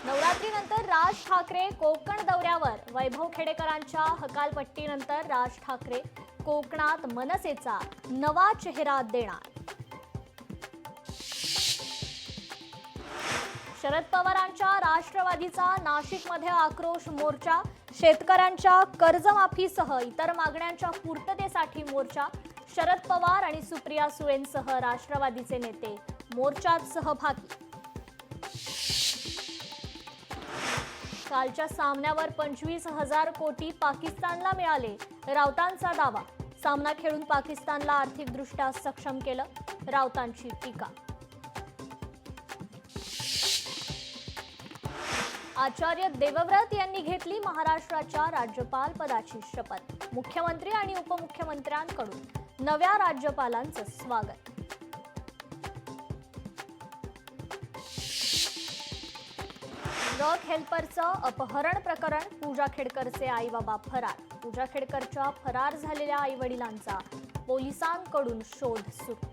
नवरात्रीनंतर राज ठाकरे कोकण दौऱ्यावर. वैभव खेडेकरांच्या हकालपट्टीनंतर राज ठाकरे कोकणात मनसेचा नवा चेहरा देणार. शरद पवारांच्या राष्ट्रवादीचा नाशिकमध्ये आक्रोश मोर्चा. शेतकऱ्यांच्या कर्जमाफीसह इतर मागण्यांच्या पूर्ततेसाठी मोर्चा. शरद पवार आणि सुप्रिया सुळेंसह राष्ट्रवादीचे नेते मोर्चात सहभागी. कालच्या सामन्यावर 25,000 कोटी पाकिस्तानला मिळाले, राऊतांचा दावा. सामना खेळून पाकिस्तानला आर्थिकदृष्ट्या सक्षम केलं, राऊतांची टीका. आचार्य देवव्रत यांनी घेतली महाराष्ट्राच्या राज्यपाल पदाची शपथ. मुख्यमंत्री आणि उपमुख्यमंत्र्यांकडून नव्या राज्यपालांचं स्वागत. ट्रक हेल्परचं अपहरण प्रकरण. पूजा खेडकरचे आई बाबा फरार. पूजा खेडकरच्या फरार झालेल्या आई वडिलांचा पोलिसांकडून शोध सुरू.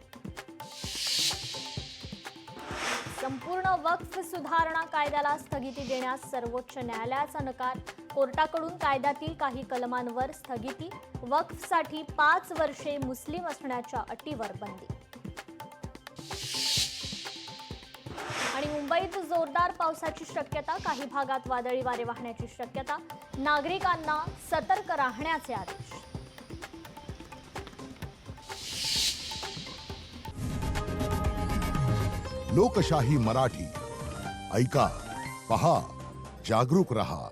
संपूर्ण वक्फ सुधारणा कायद्याला स्थगिती देण्यास सर्वोच्च न्यायालयाचा नकार. कोर्टाकडून कायद्यातील काही कलमांवर स्थगिती. वक्फसाठी 5 वर्षे मुस्लिम असण्याच्या अटीवर बंदी. आणि मुंबईत जोरदार पावसाची शक्यता. काही भागात वादळी वारे वाहण्याची शक्यता. नागरिकांना सतर्क राहण्याचे आदेश. लोकशाही मराठी ऐका, पहा, जागरूक रहा.